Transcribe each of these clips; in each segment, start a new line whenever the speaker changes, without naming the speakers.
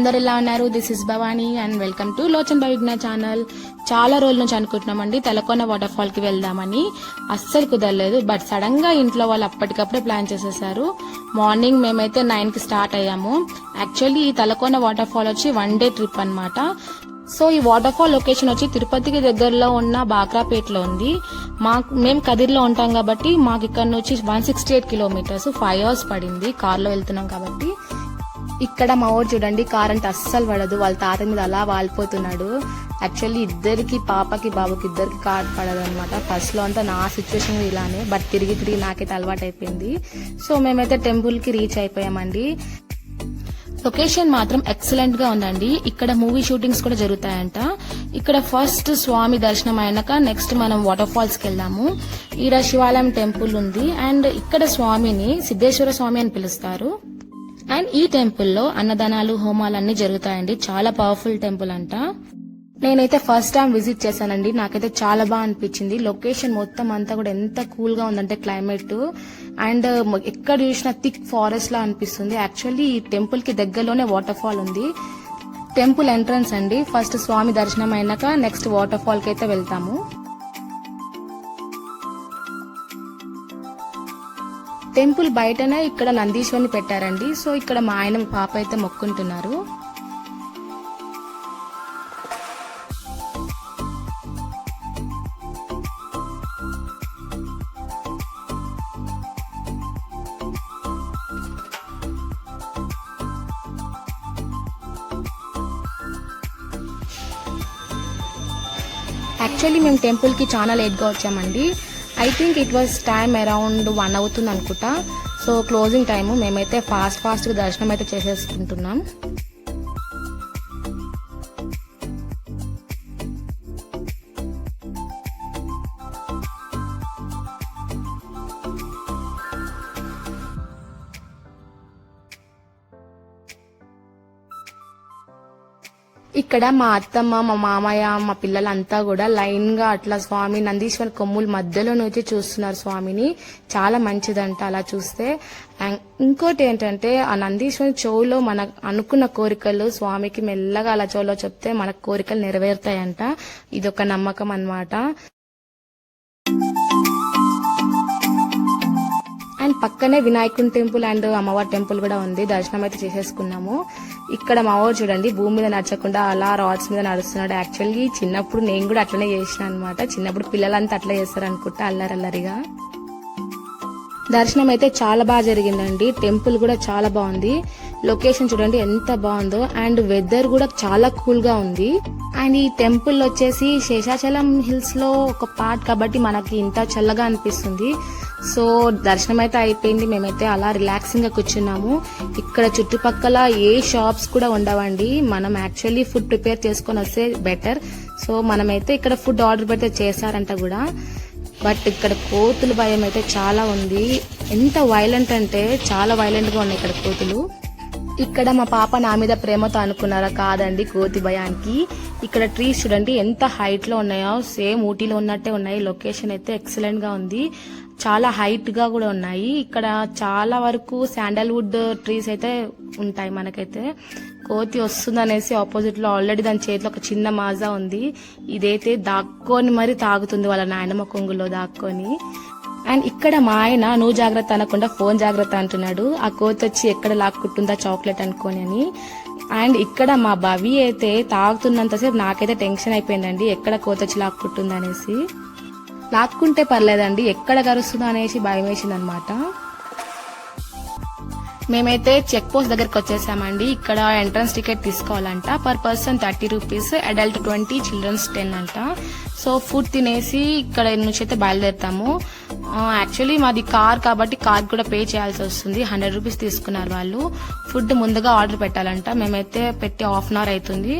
అందరు ఎలా ఉన్నారు? This is Bhavani and welcome to Lochan బవిజ్ఞ ఛానల్. చాలా రోజుల నుంచి అనుకుంటున్నామండి తలకోన వాటర్ ఫాల్ కి వెళ్దామని. అస్సలు కుదరలేదు. బట్ సడన్ గా ఇంట్లో వాళ్ళు అప్పటికప్పుడే ప్లాన్ చేసేసారు. మార్నింగ్ మేమైతే 9 కి స్టార్ట్ అయ్యాము. యాక్చువల్లీ ఈ తలకోన వాటర్ ఫాల్ వచ్చి 1 డే ట్రిప్ అన్నమాట. సో ఈ వాటర్ ఫాల్ లొకేషన్ వచ్చి తిరుపతికి దగ్గరలో ఉన్న బాక్రాపేట్ లో ఉంది. మేము కదిర్లో ఉంటాం కాబట్టి మాకు ఇక్కడ నుంచి 168 కిలోమీటర్స్ 5 hours పడింది కార్లో వెళ్తున్నాం కాబట్టి. ఇక్కడ మా ఊరు చూడండి, కార్ అంటే అస్సలు పడదు. వాళ్ళ తాత మీద అలా వాలిపోతున్నాడు. యాక్చువల్లీ ఇద్దరికి, పాపకి బాబుకి ఇద్దరికి కార్ పడదు అనమాట. ఫస్ట్ లో అంతా నా సిచ్యువేషన్ ఇలానే, బట్ తిరిగి నాకైతే అలవాటు అయిపోయింది. సో మేమైతే టెంపుల్ కి రీచ్ అయిపోయామండి. లొకేషన్ మాత్రం ఎక్సలెంట్ గా ఉందండి. ఇక్కడ మూవీ షూటింగ్స్ కూడా జరుగుతాయంట. ఇక్కడ ఫస్ట్ స్వామి దర్శనం అయినాక నెక్స్ట్ మనం వాటర్ ఫాల్స్ కి వెళ్దాము. ఈడ శివాలయం టెంపుల్ ఉంది అండ్ ఇక్కడ స్వామిని సిద్ధేశ్వర స్వామి అని పిలుస్తారు. అండ్ ఈ టెంపుల్ లో అన్నదానాలు, హోమాలు అన్ని జరుగుతాయండి. చాలా పవర్ఫుల్ టెంపుల్ అంట. నేనైతే ఫస్ట్ టైం విజిట్ చేశానండి. నాకైతే చాలా బాగా అనిపించింది. లొకేషన్ మొత్తం అంతా కూడా ఎంత కూల్ గా ఉందంటే క్లైమేట్, అండ్ ఎక్కడ చూసినా థిక్ ఫారెస్ట్ లా అనిపిస్తుంది. యాక్చువల్లీ ఈ టెంపుల్ కి దగ్గరలోనే వాటర్ ఫాల్ ఉంది. టెంపుల్ ఎంట్రన్స్ అండి. ఫస్ట్ స్వామి దర్శనం అయినాక నెక్స్ట్ వాటర్ ఫాల్ కి అయితే వెళ్తాము. టెంపుల్ బయటనే ఇక్కడ నందీశ్వరిని పెట్టారండి. సో ఇక్కడ మా ఆయన, పాప అయితే మొక్కుంటున్నారు. యాక్చువల్లీ మేము టెంపుల్ కి చాలా లేట్ గా వచ్చామండి. I think it was time around 1 అవుతుంది అనుకుంటా. So closing time. మేమైతే ఫాస్ట్ గా దర్శనం అయితే చేసేసుకుంటున్నాం. ఇక్కడ మా అత్తమ్మ, మా మామయ్య, మా పిల్లలంతా కూడా లైన్ గా అట్లా స్వామి నందీశ్వర కొమ్ముల మధ్యలో నుంచి చూస్తున్నారు స్వామిని. చాలా మంచిదంట అలా చూస్తే. ఇంకోటి ఏంటంటే ఆ నందీశ్వరి చెవులో మన అనుకున్న కోరికలు స్వామికి మెల్లగా అలా చెవులో చెప్తే మన కోరికలు నెరవేరుతాయంట. ఇదొక నమ్మకం అన్నమాట. అండ్ పక్కనే వినాయకుని టెంపుల్ అండ్ అమ్మవారి టెంపుల్ కూడా ఉంది. దర్శనం అయితే చేసేసుకున్నాము. ఇక్కడ మా ఊరు చూడండి, భూమి మీద నడచకుండా అలా రాడ్స్ మీద నడుస్తున్నాడు. యాక్చువల్లీ చిన్నప్పుడు నేను కూడా అట్లనే చేసిన అనమాట. చిన్నప్పుడు పిల్లలంతా అట్లా చేస్తారు అనుకుంటా, అల్లరల్లరిగా. దర్శనం అయితే చాలా బాగా జరిగిందండి. టెంపుల్ కూడా చాలా బాగుంది. లొకేషన్ చూడండి ఎంత బాగుందో. అండ్ వెదర్ కూడా చాలా కూల్ గా ఉంది. అండ్ ఈ టెంపుల్ వచ్చేసి శేషాచలం హిల్స్ లో ఒక పార్ట్ కాబట్టి మనకి ఇంత చల్లగా అనిపిస్తుంది. సో దర్శనం అయితే అయిపోయింది. మేమైతే అలా రిలాక్సింగ్ గా కూర్చున్నాము. ఇక్కడ చుట్టుపక్కల ఏ షాప్స్ కూడా ఉండవండి. మనం యాక్చువల్లీ ఫుడ్ ప్రిపేర్ చేసుకొని వస్తే బెటర్. సో మనమైతే ఇక్కడ ఫుడ్ ఆర్డర్ పెడితే చేశారంట కూడా. బట్ ఇక్కడ కోతుల భయం అయితే చాలా ఉంది. ఎంత వైలెంట్ అంటే చాలా వైలెంట్ గా ఉన్నాయి ఇక్కడ కోతులు. ఇక్కడ మా పాప నా మీద ప్రేమతో అనుకున్నారా? కాదండి, కోతి భయానికి. ఇక్కడ ట్రీస్ చూడండి ఎంత హైట్ లో ఉన్నాయో, సేమ్ ఊటీలో ఉన్నట్టే ఉన్నాయి. లొకేషన్ అయితే ఎక్సలెంట్ గా ఉంది. చాలా హైట్ గా కూడా ఉన్నాయి. ఇక్కడ చాలా వరకు శాండల్వుడ్ ట్రీస్ అయితే ఉంటాయి. మనకైతే కోతి వస్తుందనేసి ఆపోజిట్ లో ఆల్రెడీ దాని చేతిలో ఒక చిన్న మాజా ఉంది. ఇదైతే దాక్కొని మరి తాగుతుంది వాళ్ళ నాయనమ్మ కొంగులో దాక్కొని. అండ్ ఇక్కడ మా ఆయన నువ్వు జాగ్రత్త అనకుండా ఫోన్ జాగ్రత్త అంటున్నాడు. ఆ కోతి వచ్చి ఎక్కడ లాక్కుంటుందా చాక్లెట్ అనుకోని అని. అండ్ ఇక్కడ మా భవి అయితే తాగుతున్నంతసేపు నాకైతే టెన్షన్ అయిపోయిందండి, ఎక్కడ కోతి వచ్చి లాక్కుంటుందా అనేసి. లాక్కుంటే పర్లేదండి, ఎక్కడ కరుస్తుందో అనేసి భయం వేసింది అనమాట. మేమైతే చెక్ పోస్ట్ దగ్గరకు వచ్చేసామండి. ఇక్కడ ఎంట్రన్స్ టికెట్ తీసుకోవాలంట. Per person 30 rupees, adult 20, children's 10 అంట. సో ఫుడ్ తినేసి ఇక్కడ నుంచి అయితే బయలుదేరుతాము. యాక్చువల్లీ మాది కార్ కాబట్టి కార్ కూడా పే చేయాల్సి వస్తుంది. 100 రూపీస్ తీసుకున్నారు వాళ్ళు. ఫుడ్ ముందుగా ఆర్డర్ పెట్టాలంట. మేమైతే పెట్టి 1/2 hour అవుతుంది.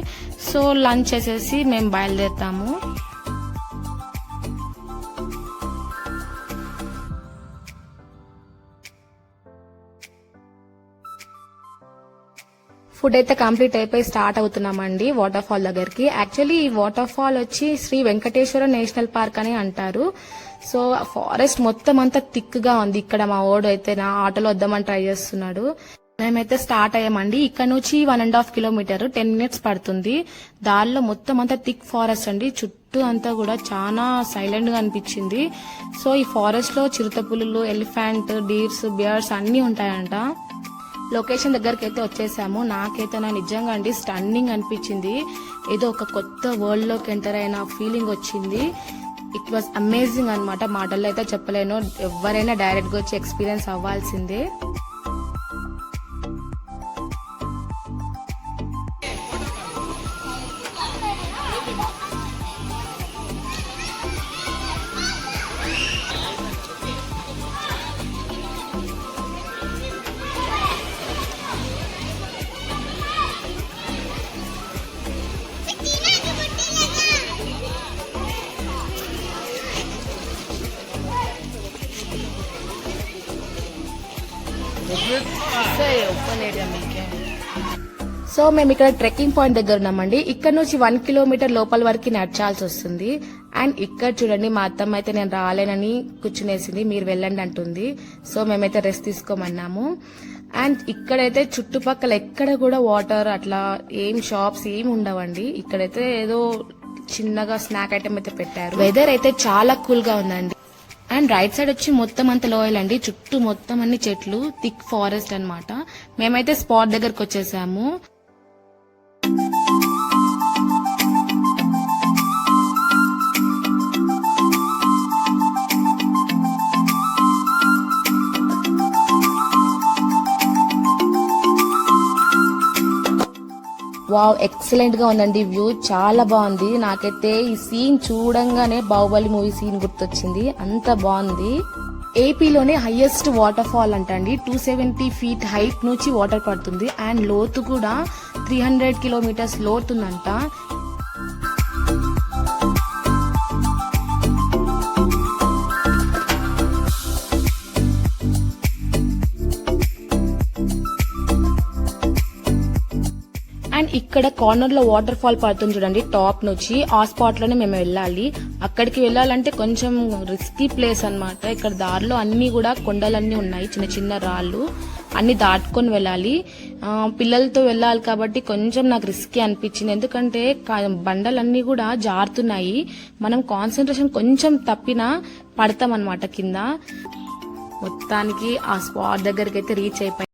సో లంచ్ చేసేసి మేము బయలుదేరుతాము. ఫుడ్ అయితే కంప్లీట్ అయిపోయి స్టార్ట్ అవుతున్నామండి వాటర్ ఫాల్ దగ్గరికి. యాక్చువల్లీ ఈ వాటర్ ఫాల్ వచ్చి శ్రీ వెంకటేశ్వర నేషనల్ పార్క్ అని అంటారు. సో ఫారెస్ట్ మొత్తం అంతా థిక్ గా ఉంది. ఇక్కడ మా ఓడు అయితే నా ఆటోలో వద్దామని ట్రై చేస్తున్నాడు. మేమైతే స్టార్ట్ అయ్యామండి. ఇక్కడ నుంచి 1.5 కిలోమీటర్ 10 మినిట్స్ పడుతుంది. దారిలో మొత్తం అంతా థిక్ ఫారెస్ట్ అండి. చుట్టూ అంతా కూడా చాలా సైలెంట్ గా అనిపించింది. సో ఈ ఫారెస్ట్ లో చిరుతపులులు, ఎలిఫెంట్, డీర్స్, బియర్స్ అన్ని ఉంటాయంట. లొకేషన్ దగ్గరికి అయితే వచ్చేసాము. నాకైతే నిజంగా అండి స్టన్నింగ్ అనిపించింది. ఏదో ఒక కొత్త వరల్డ్ లోకి ఎంటర్ అయిన ఫీలింగ్ వచ్చింది. ఇట్ వాజ్ అమేజింగ్ అనమాట. మాటల్లో అయితే చెప్పలేను. ఎవరైనా డైరెక్ట్ గా వచ్చి ఎక్స్పీరియన్స్ అవ్వాల్సిందే. సో మేము ఇక్కడ ట్రెక్కింగ్ పాయింట్ దగ్గర ఉన్నామండి. ఇక్కడ నుంచి 1 కిలోమీటర్ లోపల వరకు నడచాల్సి వస్తుంది. అండ్ ఇక్కడ చూడండి, మా అత్తమ్మ అయితే నేను రాలేనని కూర్చునేసింది. మీరు వెళ్ళండి అంటుంది. సో మేమైతే రెస్ట్ తీసుకోమన్నాము. అండ్ ఇక్కడైతే చుట్టుపక్కల ఎక్కడ కూడా వాటర్ అట్లా ఏం షాప్స్ ఏం ఉండవండి. ఇక్కడైతే ఏదో చిన్నగా స్నాక్ ఐటమ్ అయితే పెట్టారు. వెదర్ అయితే చాలా కూల్ గా ఉందండి. అండ్ రైట్ సైడ్ వచ్చి మొత్తం అంత లోయల్ అండి. చుట్టూ మొత్తం అన్ని చెట్లు, థిక్ ఫారెస్ట్ అన్నమాట. మేమైతే స్పాట్ దగ్గరకు వచ్చేసాము. వావ్, ఎక్సలెంట్ గా ఉందండి. వ్యూ చాలా బాగుంది. నాకైతే ఈ సీన్ చూడంగానే బాహుబలి మూవీ సీన్ గుర్తొచ్చింది. అంత బాగుంది. ఏపీలోనే హైయెస్ట్ వాటర్ ఫాల్ అంటండి. 270 ఫీట్ హైట్ నుంచి వాటర్ పడుతుంది. అండ్ లోతు కూడా 300 కిలోమీటర్స్ లోతుందంట. అండ్ ఇక్కడ కార్నర్ లో వాటర్ ఫాల్ పడుతుంది చూడండి, టాప్ నుంచి. ఆ స్పాట్ లోనే మేము వెళ్ళాలి. అక్కడికి వెళ్ళాలంటే కొంచెం రిస్కీ ప్లేస్ అన్నమాట. ఇక్కడ దారిలో అన్ని కూడా కొండలన్నీ ఉన్నాయి, చిన్న చిన్న రాళ్ళు అన్ని దాటుకొని వెళ్ళాలి. పిల్లలతో వెళ్ళాలి కాబట్టి కొంచెం నాకు రిస్కీ అనిపించింది. ఎందుకంటే బండలన్నీ కూడా జారుతున్నాయి. మనం కాన్సన్ట్రేషన్ కొంచెం తప్పినా పడతాం అన్నమాట కింద. మొత్తానికి ఆ స్పాట్ దగ్గరికి అయితే రీచ్ అయిపోయి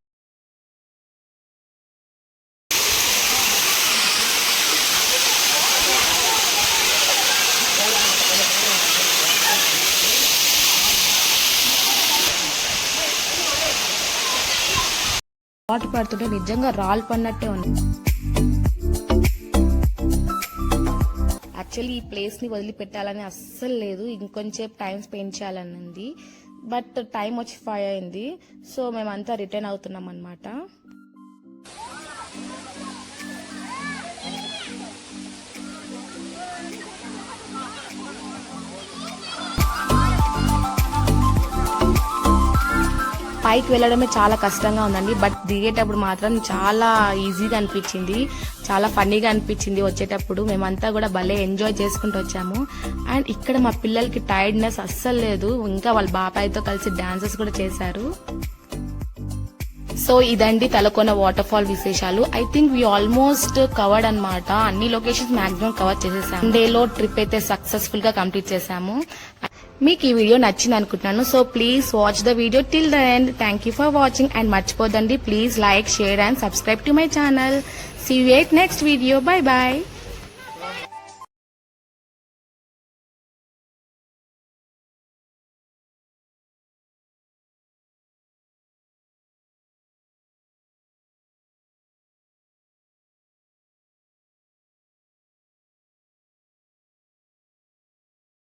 వాటర్ పడుతుంటే నిజంగా రాళ్ళు పడినట్టే ఉంది. యాక్చువల్లీ ఈ ప్లేస్ ని వదిలిపెట్టాలని అస్సలు లేదు. ఇంకొంచెం టైం స్పెండ్ చేయాలని ఉంది. బట్ టైం వచ్చి 5 అయింది. సో మేమంతా రిటర్న్ అవుతున్నాం అన్నమాట. పైకి వెళ్ళడమే చాలా కష్టంగా ఉందండి. బట్ దిగేటప్పుడు మాత్రం చాలా ఈజీగా అనిపించింది, చాలా ఫన్నీగా అనిపించింది. వచ్చేటప్పుడు మేమంతా కూడా భలే ఎంజాయ్ చేసుకుంటూ వచ్చాము. అండ్ ఇక్కడ మా పిల్లలకి టైర్డ్నెస్ అస్సలు లేదు. ఇంకా వాళ్ళ బాబాయ్తో కలిసి డాన్సెస్ కూడా చేశారు. సో ఇదండి తలకోన వాటర్ ఫాల్ విశేషాలు. I think we almost covered అన్నమాట. అన్ని లొకేషన్స్ మాక్సిమం కవర్ చేసేసాము. డేలో ట్రిప్ అయితే సక్సెస్ఫుల్ గా కంప్లీట్ చేసాము. మీకు ఈ వీడియో నచ్చింది అనుకుంటున్నాను. So please watch the video till the end. Thank you for watching. And మర్చిపోదండి, please like, share and subscribe to my channel. See you at next video. Bye bye.